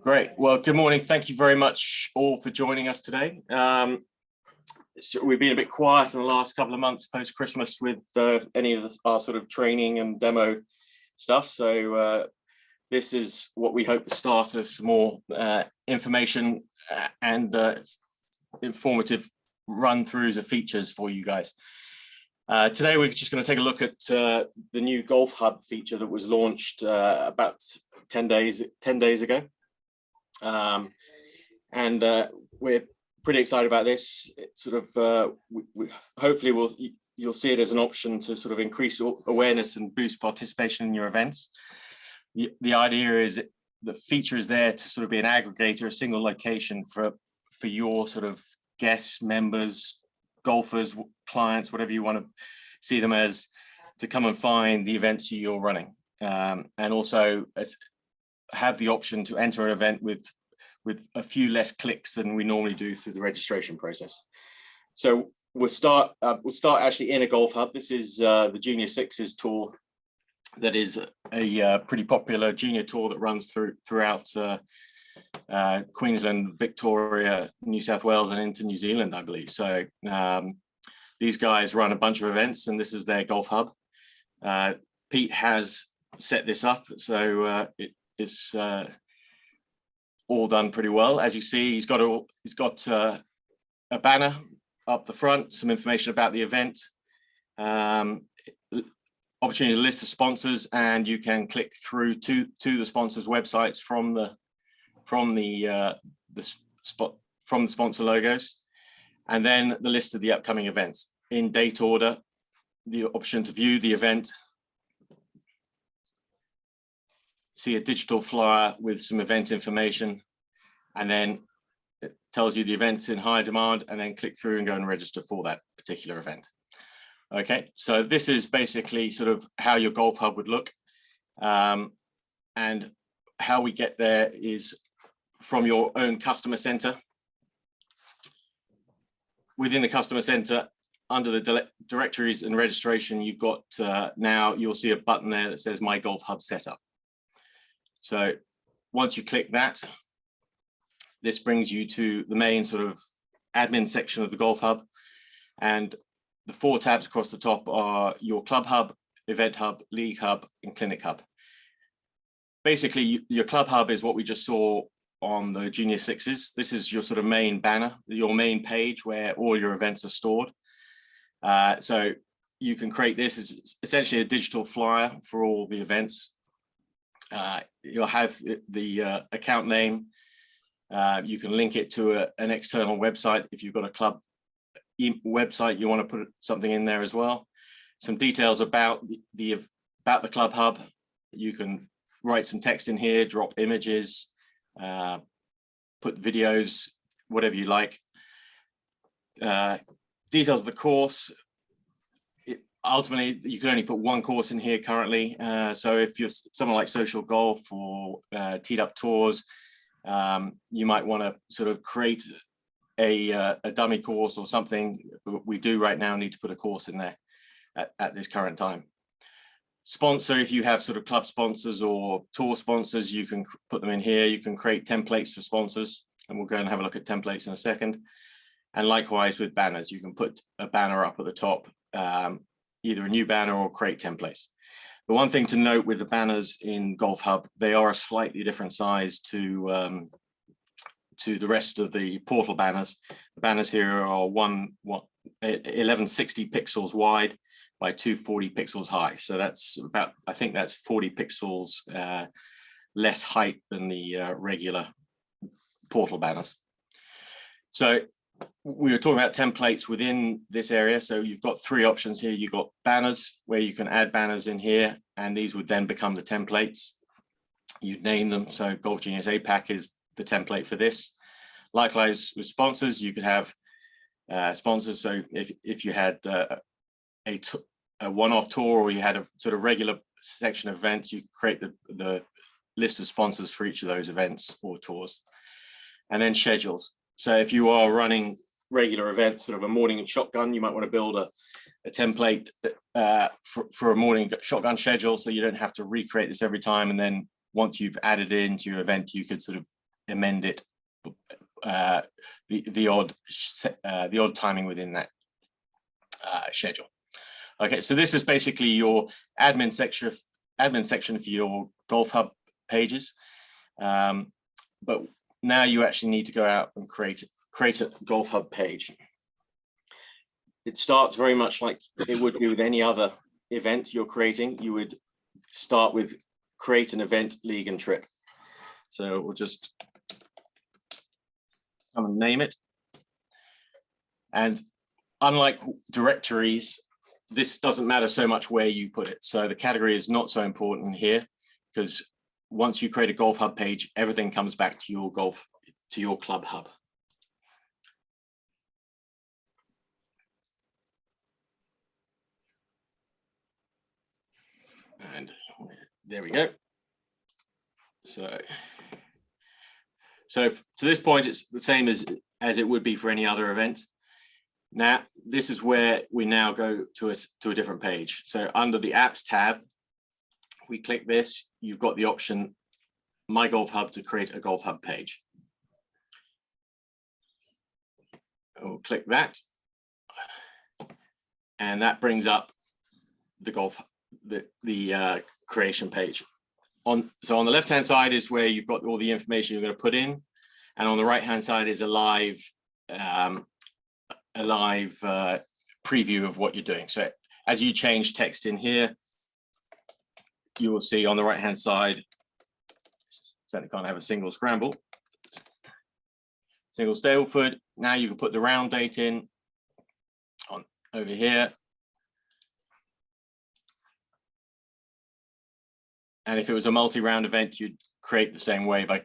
Great. Well, good morning. Thank you very much all for joining us today. So we've been a bit quiet in the last couple of months post-Christmas with any of our sort of training and demo stuff. So this is what we hope the start of some more information and informative run-throughs of features for you guys. Today, we're just going to take a look at the new GolfHub feature that was launched about 10 days ago. We're pretty excited about this. It's sort of hopefully you'll see it as an option to sort of increase awareness and boost participation in your events. The idea is the feature is there to sort of be an aggregator, a single location for your sort of guests, members, golfers, clients, whatever you want to see them as, to come and find the events you're running, and also have the option to enter an event with a few less clicks than we normally do through the registration process. So we'll start actually in a GolfHub. This is the Junior Sixes tour. That is a pretty popular junior tour that runs throughout Queensland, Victoria, New South Wales, and into New Zealand, I believe. So these guys run a bunch of events, and this is their GolfHub. Pete has set this up, so it's all done pretty well. As you see, he's got a banner up the front, some information about the event, opportunity to list the sponsors, and you can click through to the sponsors' websites from the sponsor logos, and then the list of the upcoming events in date order, the option to view the event, see a digital flyer with some event information, and then it tells you the event's in high demand, and then click through and go and register for that particular event. Okay, so this is basically sort of how your GolfHub would look, and how we get there is from your own customer center. Within the customer center, under the directories and registration, you've got now you'll see a button there that says My GolfHub Setup. So once you click that, this brings you to the main sort of admin section of the GolfHub, and the 4 tabs across the top are your Club Hub, Event Hub, League Hub, and Clinic Hub. Basically, your Club Hub is what we just saw on the Junior Sixes. This is your sort of main banner, your main page where all your events are stored. So you can create this as essentially a digital flyer for all the events. You'll have the account name. You can link it to an external website. If you've got a club website, you want to put something in there as well. Some details about the Club Hub. You can write some text in here, drop images, put videos, whatever you like. Details of the course. Ultimately, you can only put one course in here currently. So if you're someone like Social Golf or Teed Up Tours, you might want to sort of create a dummy course or something. We do right now need to put a course in there at this current time. Sponsor, if you have sort of club sponsors or tour sponsors, you can put them in here. You can create templates for sponsors, and we'll go and have a look at templates in a second. And likewise with banners, you can put a banner up at the top, either a new banner or create templates. The one thing to note with the banners in GolfHub, they are a slightly different size to the rest of the portal banners. The banners here are 1160 pixels wide by 240 pixels high. So that's about, I think that's 40 pixels less height than the regular portal banners. So we were talking about templates within this area. So you've got 3 options here. You've got banners where you can add banners in here, and these would then become the templates. You'd name them. So Golf Genius APAC is the template for this. Likewise with sponsors, you could have sponsors. So if you had a one-off tour, or you had a sort of regular section of events, you create the list of sponsors for each of those events or tours. And then schedules. So if you are running regular events, sort of a morning and shotgun, you might want to build a template for a morning shotgun schedule, so you don't have to recreate this every time. And then once you've added it into your event, you could sort of amend it, the odd timing within that schedule. Okay, so this is basically your admin section for your GolfHub pages. But now you actually need to go out and create a GolfHub page. It starts very much like it would be with any other event you're creating. You would start with create an event, league, and trip. So we'll just come and name it. And unlike directories, this doesn't matter so much where you put it. So the category is not so important here, because once you create a GolfHub page, everything comes back to your Club Hub. And there we go. So to this point, it's the same as it would be for any other event. Now, this is where we now go to a different page. So under the Apps tab, we click this, you've got the option, My GolfHub, to create a GolfHub page. We'll click that, and that brings up the creation page. So on the left-hand side is where you've got all the information you're going to put in, and on the right-hand side is a live preview of what you're doing. So as you change text in here, you will see on the right-hand side, certainly can't have a single scramble, single Stableford. Now you can put the round date in on over here. And if it was a multi-round event, you'd create the same way by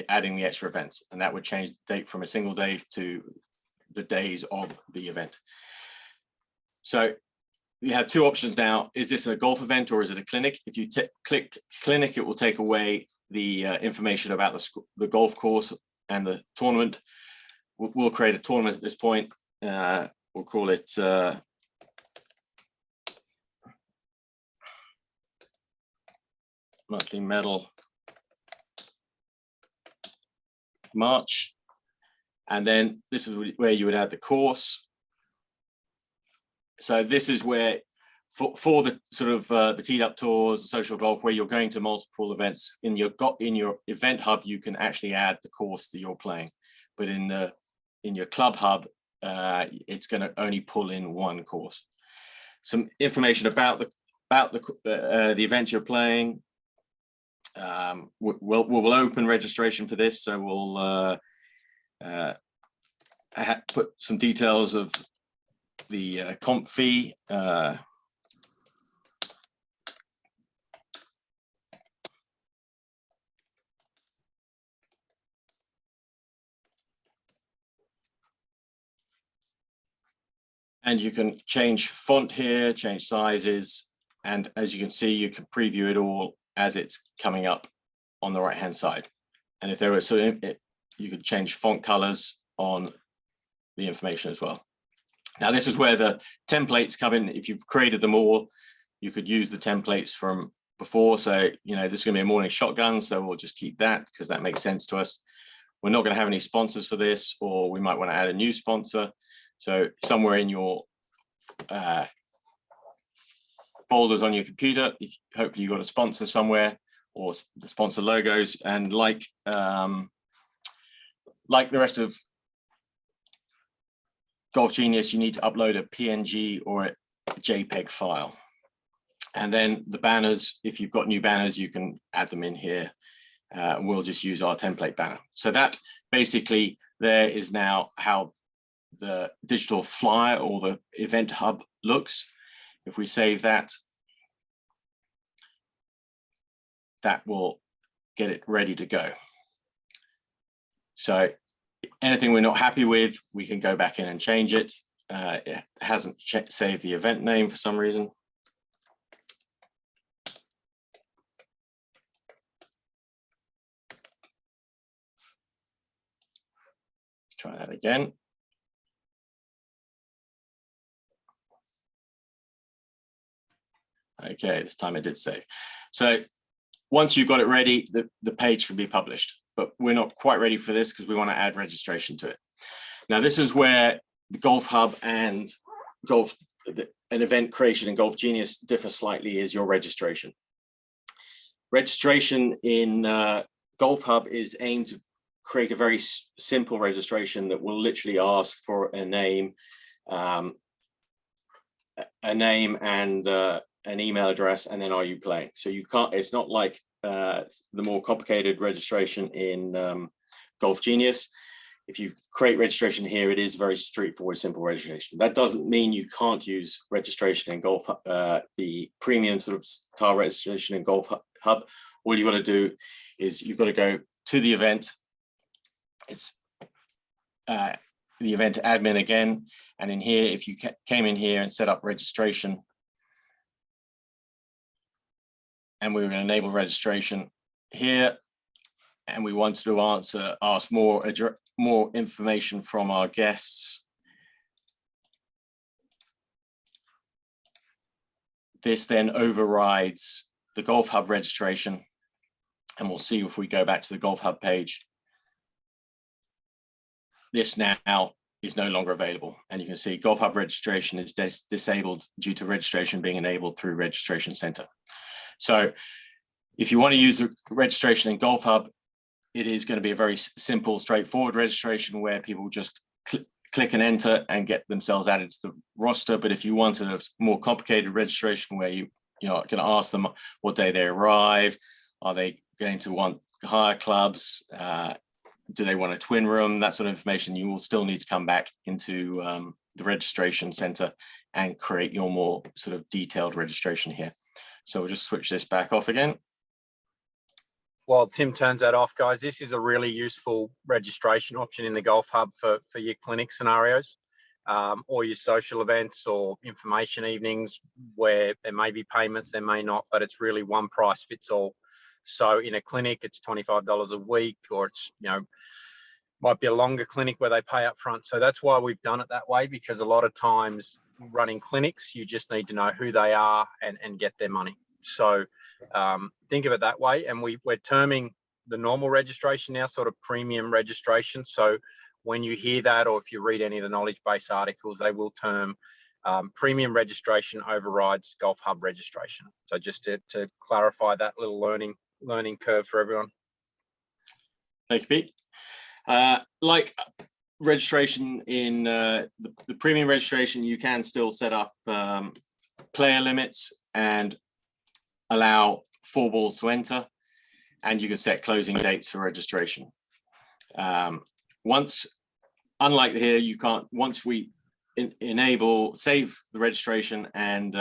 adding the extra events, and that would change the date from a single day to the days of the event. So you have two options now. Is this a golf event or is it a clinic? If you click clinic, it will take away the information about the golf course and the tournament. We'll create a tournament at this point. We'll call it monthly medal March. And then this is where you would add the course. So this is where for the sort of the teed up tours, the social golf, where you're going to multiple events in your event hub, you can actually add the course that you're playing. But in your club hub, it's going to only pull in one course. Some information about the event you're playing. We'll open registration for this, so we'll put some details of the comp fee. And you can change font here, change sizes, and as you can see, you can preview it all as it's coming up on the right-hand side. And if there was you could change font colors on the information as well. Now, this is where the templates come in. If you've created them all, you could use the templates from before. So, this is going to be a morning shotgun, so we'll just keep that because that makes sense to us. We're not going to have any sponsors for this, or we might want to add a new sponsor. So somewhere in your folders on your computer, hopefully you've got a sponsor somewhere or the sponsor logos. And like the rest of Golf Genius, you need to upload a PNG or a JPEG file. And then the banners, if you've got new banners, you can add them in here. We'll just use our template banner. So that basically there is now how the digital flyer or the event hub looks. If we save that, that will get it ready to go. So anything we're not happy with, we can go back in and change it. It hasn't saved the event name for some reason. Let's try that again. Okay, this time it did save. So once you've got it ready, the page can be published. but we're not quite ready for this because we want to add registration to it. Now, this is where the GolfHub and an event creation in Golf Genius differ slightly, is your registration. Registration in GolfHub is aimed to create a very simple registration that will literally ask for a name and an email address, and then are you playing? So you can't, it's not like the more complicated registration in Golf Genius. If you create registration here, it is very straightforward, simple registration. That doesn't mean you can't use registration in the premium sort of style registration in GolfHub. All you've got to do is you've got to go to the event. It's the event admin again. And in here, if you came in here and set up registration, and we were going to enable registration here, and we wanted to ask more information from our guests, this then overrides the GolfHub registration, and we'll see if we go back to the GolfHub page. This now is no longer available, and you can see GolfHub registration is disabled due to registration being enabled through Registration Center. So if you want to use the registration in GolfHub, it is going to be a very simple, straightforward registration where people just click and enter and get themselves added to the roster. But if you wanted a more complicated registration where you can ask them what day they arrive, are they going to want hire clubs, do they want a twin room, that sort of information, you will still need to come back into the registration center and create your more sort of detailed registration here. So we'll just switch this back off again. While Tim turns that off, guys, this is a really useful registration option in the GolfHub for your clinic scenarios, or your social events or information evenings where there may be payments, there may not, but it's really one price fits all. So in a clinic, it's $25 a week, or it's, might be a longer clinic where they pay up front. So that's why we've done it that way, because a lot of times running clinics, you just need to know who they are and get their money. So think of it that way. And we're terming the normal registration now sort of premium registration. So when you hear that, or if you read any of the knowledge base articles, they will term premium registration overrides GolfHub registration. So just to clarify that little learning curve for everyone. Thank you, Pete. Like registration in the premium registration, you can still set up player limits and allow 4 balls to enter, and you can set closing dates for registration. Unlike here, you can't, once we save the registration and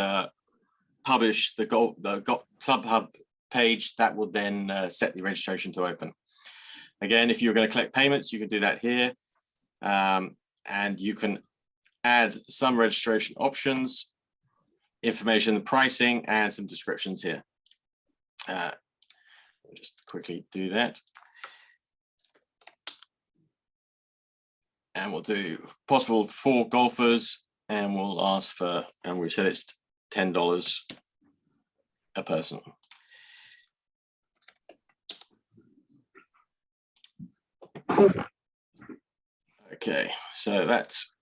publish the GolfHub page, that will then set the registration to open. Again, if you're going to collect payments, you can do that here, and you can add some registration options, information, pricing, and some descriptions here. We'll just quickly do that. And we'll do possible for golfers, and we'll ask for, and we said it's $10 a person. Okay, so that's,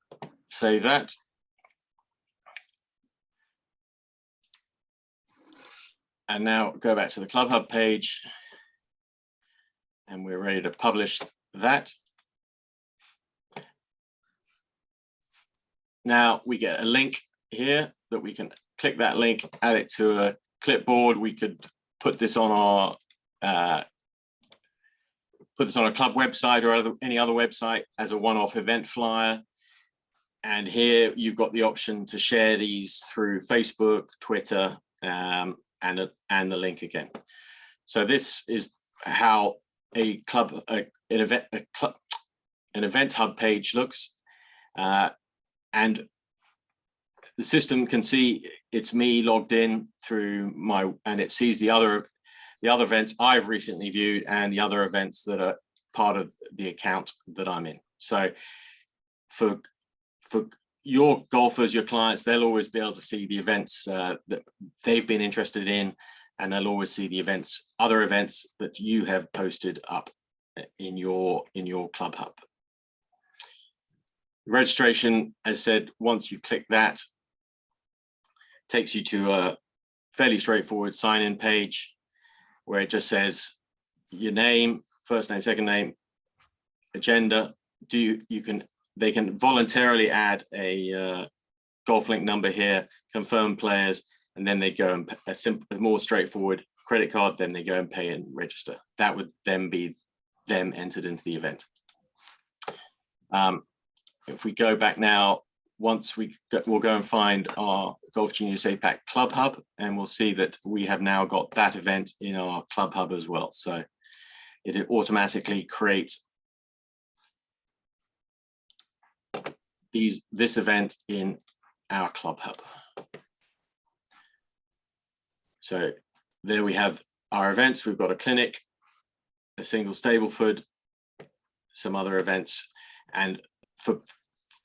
save that. And now go back to the GolfHub page, and we're ready to publish that. Now we get a link here that we can click that link, add it to a clipboard. We could put this on our club website or any other website as a one-off event flyer. And here you've got the option to share these through Facebook, Twitter, and the link again. So this is how an event hub page looks. And the system can see it's me logged in through and it sees the other events I've recently viewed and the other events that are part of the account that I'm in. So for your golfers, your clients, they'll always be able to see the events that they've been interested in, and they'll always see the other events that you have posted up in your Club Hub. Registration, as said, once you click that, takes you to a fairly straightforward sign-in page where it just says your name, first name, second name, agenda. They can voluntarily add a golf link number here, confirm players, and then they go and a more straightforward credit card, then they go and pay and register. That would then be them entered into the event. If we go back now, we'll go and find our Golf Genius APAC Club Hub, and we'll see that we have now got that event in our Club Hub as well. So it automatically creates this event in our Club Hub. So there we have our events. We've got a clinic, a single Stableford, some other events, and for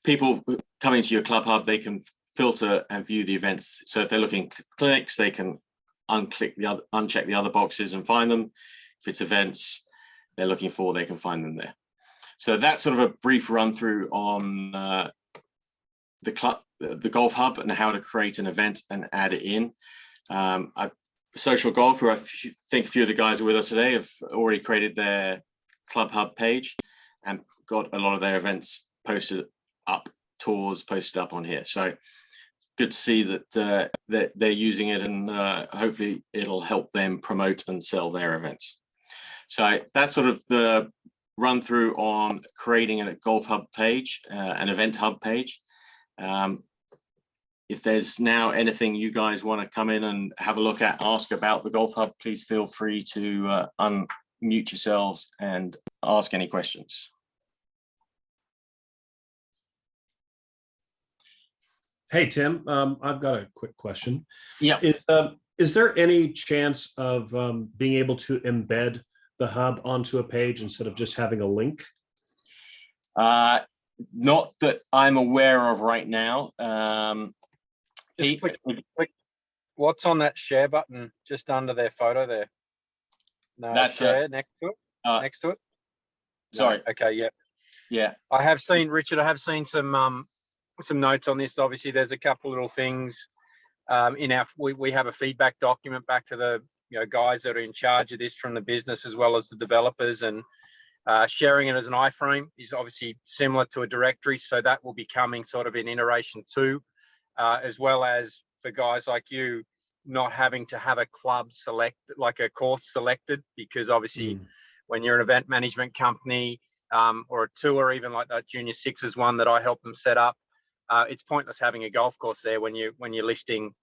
people coming to your Club Hub, they can filter and view the events. So if they're looking at clinics, they can uncheck the other boxes and find them. If it's events they're looking for, they can find them there. So that's sort of a brief run through on the Golf Hub and how to create an event and add it in. Social Golf, who I think a few of the guys are with us today, have already created their Club Hub page and got a lot of their events posted up, tours posted up on here. So it's good to see that they're using it, and hopefully it'll help them promote and sell their events. So that's sort of the run through on creating a Golf Hub page, an event hub page. If there's now anything you guys want to come in and have a look at, ask about the Golf Hub, please feel free to unmute yourselves and ask any questions. Hey, Tim, I've got a quick question. Yeah. Is there any chance of being able to embed the hub onto a page instead of just having a link? Not that I'm aware of right now. Just click what's on that share button just under their photo there. No, that's share next to it. Next to it. Sorry. No, okay. Yeah. Yeah. I have seen, Richard. I have seen some notes on this. Obviously, there's a couple little things in our. We have a feedback document back to the guys that are in charge of this from the business as well as the developers, and sharing it as an iframe is obviously similar to a directory, so that will be coming sort of in iteration 2. As well as for guys like you not having to have a club select, like a course selected, because obviously when you're an event management company or a tour, even like that Junior Sixes one that I helped them set up, it's pointless having a golf course there when you're listing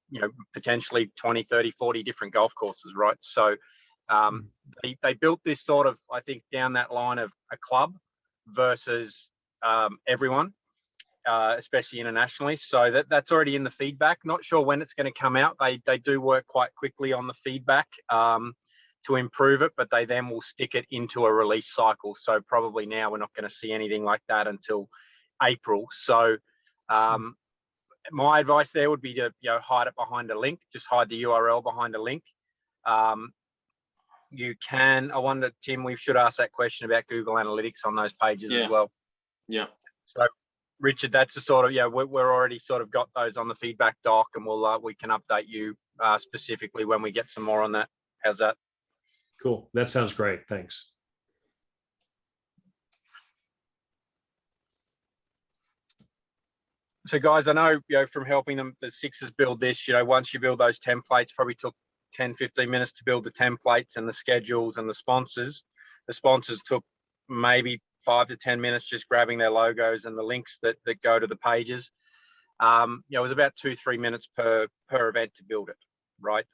potentially 20, 30, 40 different golf courses, right? So they built this sort of, I think, down that line of a club versus everyone. Especially internationally, so that's already in the feedback. Not sure when it's going to come out. They do work quite quickly on the feedback to improve it, but they then will stick it into a release cycle. So probably now we're not going to see anything like that until April. So my advice there would be to hide it behind a link. Just hide the URL behind a link. You can. I wonder, Tim, we should ask that question about Google Analytics on those pages as well. Yeah. So, Richard, that's the sort of, we're already sort of got those on the feedback doc, and we can update you specifically when we get some more on that. How's that? Cool. That sounds great. Thanks. So guys, I know, from helping them, the Sixers build this, once you build those templates, probably took 10, 15 minutes to build the templates and the schedules and the sponsors. The sponsors took maybe 5 to 10 minutes just grabbing their logos and the links that go to the pages. It was about 2-3 minutes per event to build it, right?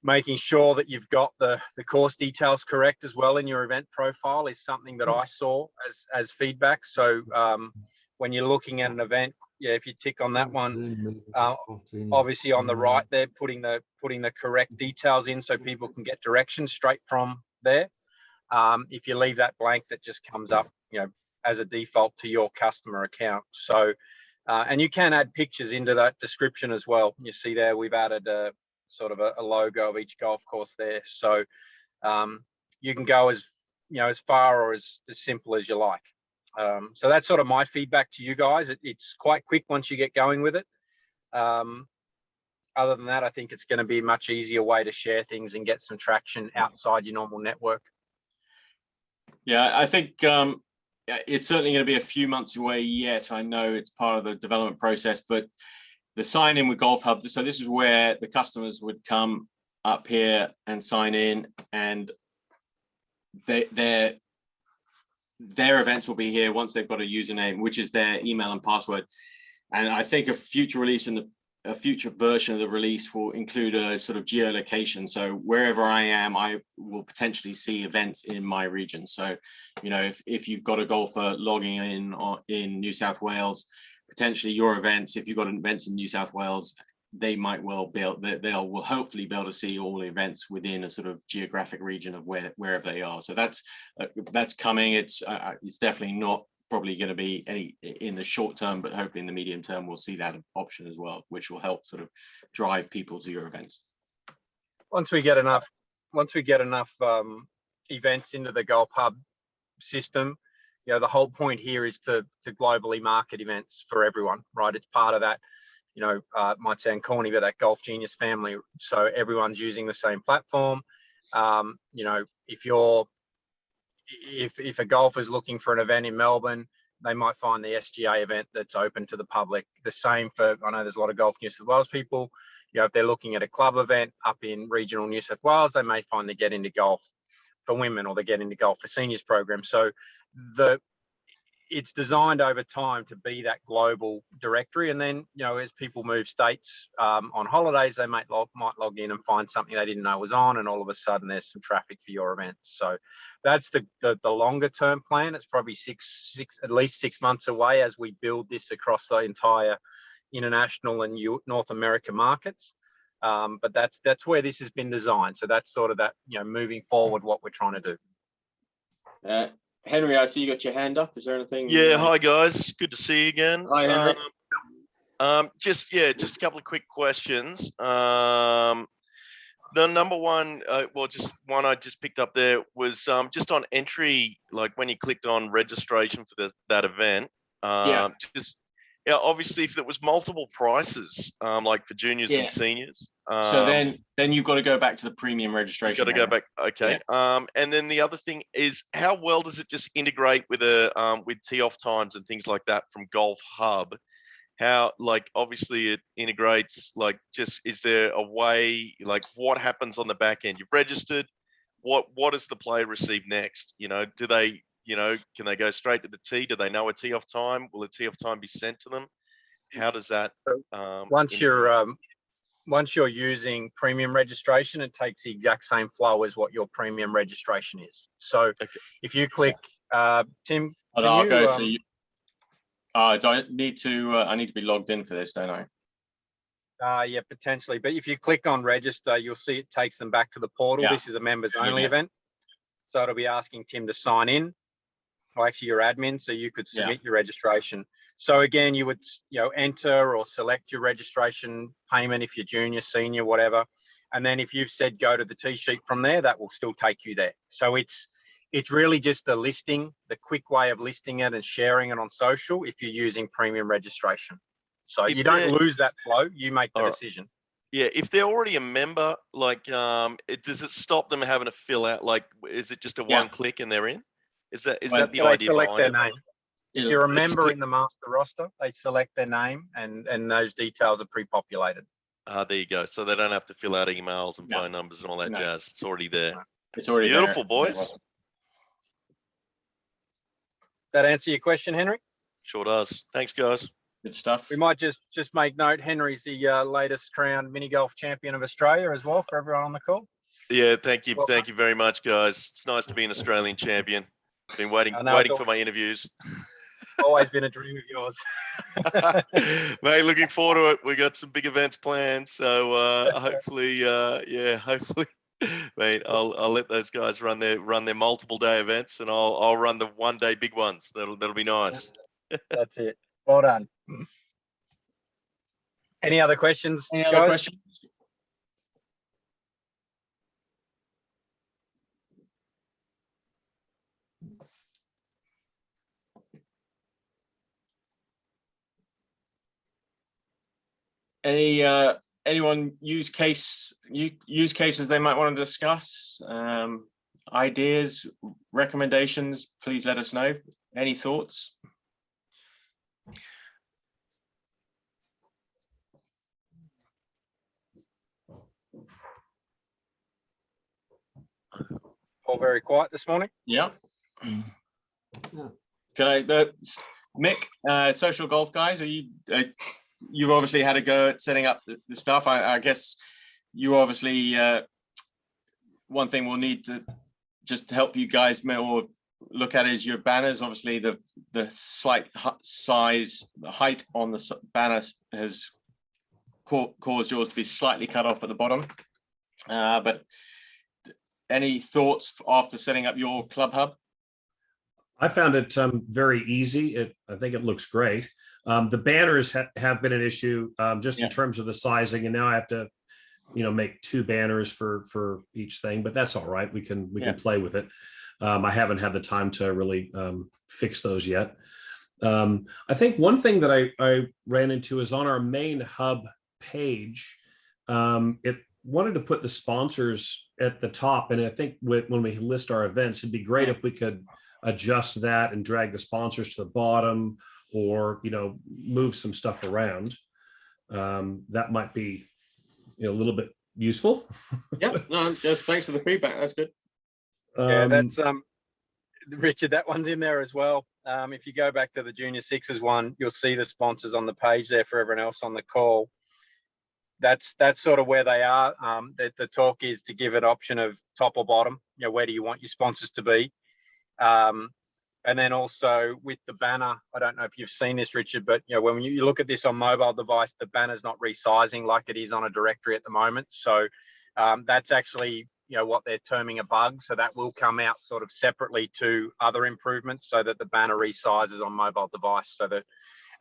Making sure that you've got the course details correct as well in your event profile is something that I saw as feedback. So when you're looking at an event, if you tick on that one, obviously on the right there, putting the correct details in so people can get directions straight from there. If you leave that blank, that just comes up, as a default to your customer account. So, and you can add pictures into that description as well. You see there, we've added a sort of a logo of each golf course there. So you can go as as far or as simple as you like. So that's sort of my feedback to you guys. It's quite quick once you get going with it. Other than that, I think it's going to be a much easier way to share things and get some traction outside your normal network. Yeah, I think it's certainly going to be a few months away yet. I know it's part of the development process, but the sign in with GolfHub, so this is where the customers would come up here and sign in, and their events will be here once they've got a username, which is their email and password. And I think a future release and a future version of the release will include a sort of geolocation. So wherever I am, I will potentially see events in my region. So, if you've got a golfer logging in New South Wales, potentially your events, if you've got events in New South Wales, they might well will hopefully be able to see all the events within a sort of geographic region of wherever they are. So that's coming. It's definitely not probably going to be any in the short term, but hopefully in the medium term we'll see that option as well, which will help sort of drive people to your events. Once we get enough events into the GolfHub system, the whole point here is to globally market events for everyone, right? It's part of that, might sound corny, but that Golf Genius family. So everyone's using the same platform. If a golfer's looking for an event in Melbourne, they might find the SGA event that's open to the public. The same for, I know there's a lot of Golf New South Wales people, if they're looking at a club event up in regional New South Wales, they may find they get into golf for women or they get into golf for seniors program. So it's designed over time to be that global directory. And then, as people move states on holidays, they might log in and find something they didn't know was on, and all of a sudden there's some traffic for your event. So that's the longer term plan. It's probably at least 6 months away as we build this across the entire international and North America markets. But that's where this has been designed. So that's sort of that, moving forward, what we're trying to do. Henry, I see you got your hand up. Is there anything? Yeah, hi guys. Good to see you again. Hi, Henry. Just a couple of quick questions. The number one, just one I just picked up there was just on entry, like when you clicked on registration for that event. Obviously, if there was multiple prices, like for juniors and seniors. So then you've got to go back to the premium registration. You've got to go back. Okay. Yeah. And then the other thing is, how well does it just integrate with with tee off times and things like that from GolfHub? How, like, obviously it integrates, like, just, is there a way, like, what happens on the back end? You've registered. What does the player receive next? Do they, can they go straight to the tee? Do they know a tee off time? Will a tee off time be sent to them? How does that? Once you're using premium registration, it takes the exact same flow as what your premium registration is. So if you click, Tim, I'll go to you. Do I need to? I need to be logged in for this, don't I? Yeah, potentially. But if you click on register, you'll see it takes them back to the portal. Yeah. This is a members only event. So it'll be asking Tim to sign in, or actually your admin, so you could submit your registration. So again, you would enter or select your registration payment if you're junior, senior, whatever. And then if you've said go to the tee sheet from there, that will still take you there. So it's really just the listing, the quick way of listing it and sharing it on social if you're using premium registration. So you don't lose that flow, you make the decision. Yeah, if they're already a member, like, does it stop them having to fill out, like, is it just a one click and they're in? Is that the idea behind it? Name. If you're a member in the master roster, they select their name and those details are pre-populated. There you go. So they don't have to fill out emails and phone numbers and all that jazz. It's already there. It's already beautiful, there. Boys. That answer your question, Henry? Sure does. Thanks, guys. Good stuff. We might just make note, Henry's the latest crowned mini golf champion of Australia as well for everyone on the call. Yeah, thank you. Thank you very much, guys. It's nice to be an Australian champion. Been waiting for my interviews. Always been a dream of yours. Mate, looking forward to it. We got some big events planned. So hopefully, mate, I'll let those guys run their multiple day events, and I'll run the one day big ones. That'll be nice. That's it. Well done. Any other questions? Any other questions? Anyone use cases they might want to discuss? Ideas, recommendations, please let us know. Any thoughts? All very quiet this morning. Yeah. Can I, Mick, Social Golf Guys, are you? You've obviously had a go at setting up the stuff. I guess you obviously one thing we'll need to just help you guys more look at is your banners. Obviously, the slight size, the height on the banner has caused yours to be slightly cut off at the bottom. But any thoughts after setting up your Club Hub? I found it very easy. I think it looks great. The banners have been an issue just in terms of the sizing, and now I have to, make 2 banners for each thing. But that's all right. We can play with it. I haven't had the time to really fix those yet. I think one thing that I ran into is on our main hub page. It wanted to put the sponsors at the top, and I think when we list our events, it'd be great if we could adjust that and drag the sponsors to the bottom, or move some stuff around. That might be a little bit useful. Yeah, no, just thanks for the feedback. That's good. Yeah, that's Richard, that one's in there as well. If you go back to the Junior Sixes one, you'll see the sponsors on the page there for everyone else on the call. That's sort of where they are. The talk is to give an option of top or bottom. Where do you want your sponsors to be? And then also with the banner, I don't know if you've seen this, Richard, but when you look at this on mobile device, the banner's not resizing like it is on a directory at the moment. So that's actually what they're terming a bug. So that will come out sort of separately to other improvements, so that the banner resizes on mobile device. So that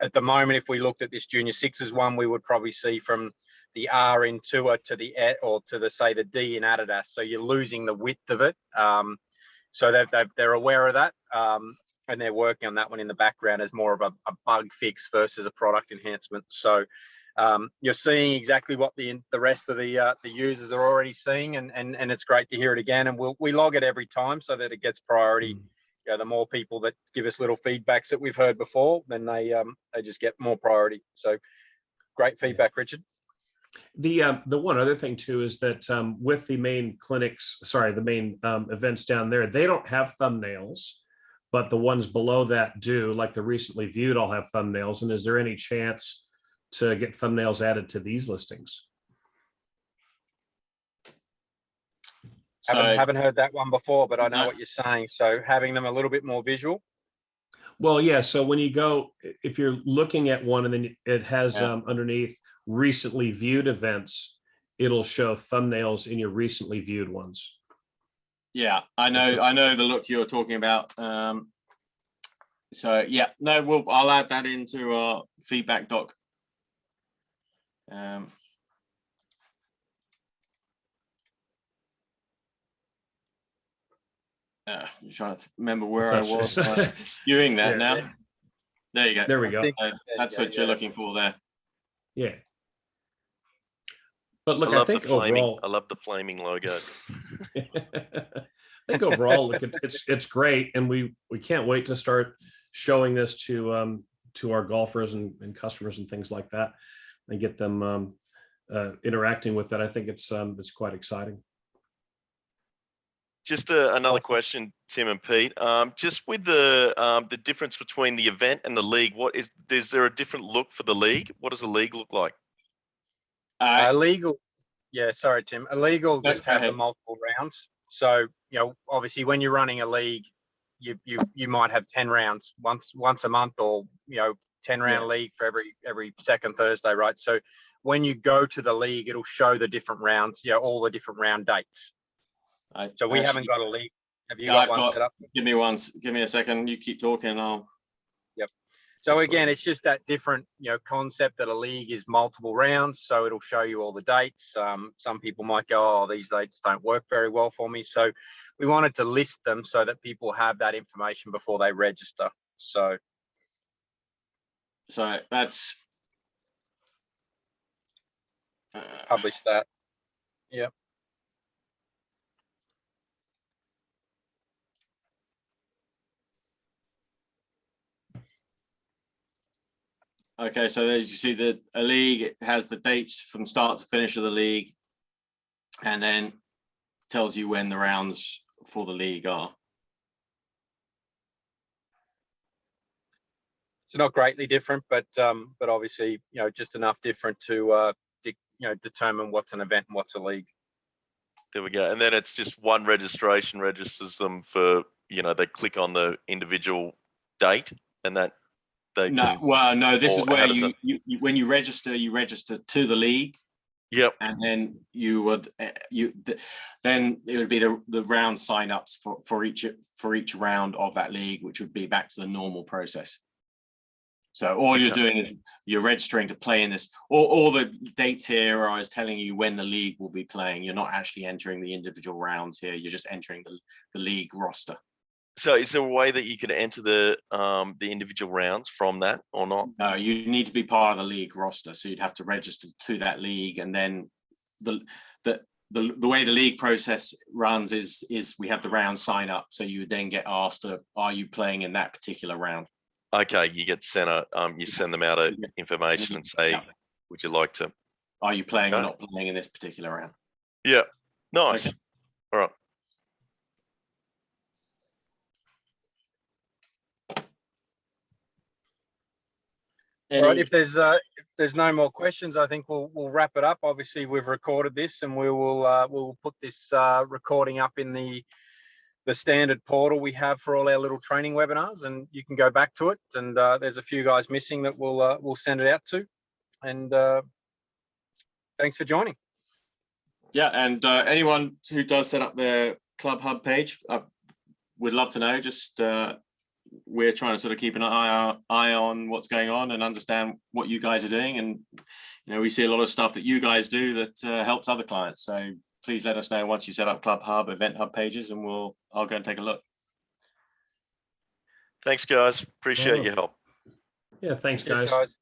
at the moment, if we looked at this Junior Sixes one, we would probably see from the R in Tour to the or to the say the D in Adidas. So you're losing the width of it. So they're aware of that, and they're working on that one in the background as more of a bug fix versus a product enhancement. So you're seeing exactly what the rest of the users are already seeing, and it's great to hear it again. And we log it every time so that it gets priority. The more people that give us little feedbacks that we've heard before, then they just get more priority. So great feedback, Richard. The one other thing too is that with the main clinics, the main events down there, they don't have thumbnails, but the ones below that do, like the recently viewed all have thumbnails. And is there any chance to get thumbnails added to these listings? Haven't heard that one before, but I know what you're saying. So having them a little bit more visual. Well, yeah. So when you go, if you're looking at one and then it has underneath recently viewed events, it'll show thumbnails in your recently viewed ones. Yeah, I know the look you're talking about. So yeah, no, I'll add that into our feedback doc. I'm trying to remember where I was viewing that now. Yeah. There you go. There we go. That's what you're looking for there. Yeah. But look, I think overall, I love the flaming logo. I think overall, look, it's great, and we can't wait to start showing this to our golfers and customers and things like that, and get them interacting with it. I think it's quite exciting. Just another question, Tim and Pete. Just with the difference between the event and the league, is there a different look for the league? What does the league look like? Illegal. Yeah, sorry, Tim. Illegal just have the multiple rounds. So, obviously when you're running a league, you might have 10 rounds once a month, or 10-round league for every second Thursday, right? So when you go to the league, it'll show the different rounds, all the different round dates. So we haven't got a league. Have you got one set up? Give me a second. You keep talking. Yep. So again, it's just that different, concept that a league is multiple rounds. So it'll show you all the dates. Some people might go, oh, these dates don't work very well for me. So we wanted to list them so that people have that information before they register. So that's publish that. Yep. Okay, so as you see that a league, it has the dates from start to finish of the league, and then tells you when the rounds for the league are. So not greatly different, but obviously, you know, just enough different to determine what's an event and what's a league. There we go. And then it's just one registration registers them for, you know, they click on the individual date and that they No, can, well, no, this or is how where does you when you register to the league, yep. and then you would then it would be the round sign-ups for each round of that league, which would be back to the normal process. So all you're Okay. doing is you're registering to play in this. All the dates here are as telling you when the league will be playing. You're not actually entering the individual rounds here. You're just entering the league roster. So is there a way that you can enter the individual rounds from that or not? No, you need to be part of the league roster. So you'd have to register to that league, and then the way the league process runs is we have the round sign up. So you would then get asked, are you playing in that particular round? Okay, you get sent you send them out information and say, Yeah. would you like to? Are you playing or Okay. not playing in this particular round? Yeah, nice. Okay. All right. All right. If there's no more questions, I think we'll wrap it up. Obviously, we've recorded this, and we'll put this recording up in the standard portal we have for all our little training webinars, and you can go back to it. And there's a few guys missing that we'll send it out to. And thanks for joining. Yeah, and anyone who does set up their GolfHub page, would love to know. Just we're trying to sort of keep an eye on what's going on and understand what you guys are doing. And we see a lot of stuff that you guys do that helps other clients. So please let us know once you set up GolfHub, Event Hub pages, and I'll go and take a look. Thanks, guys. Appreciate your help. Yeah, thanks, Cheers, guys. guys.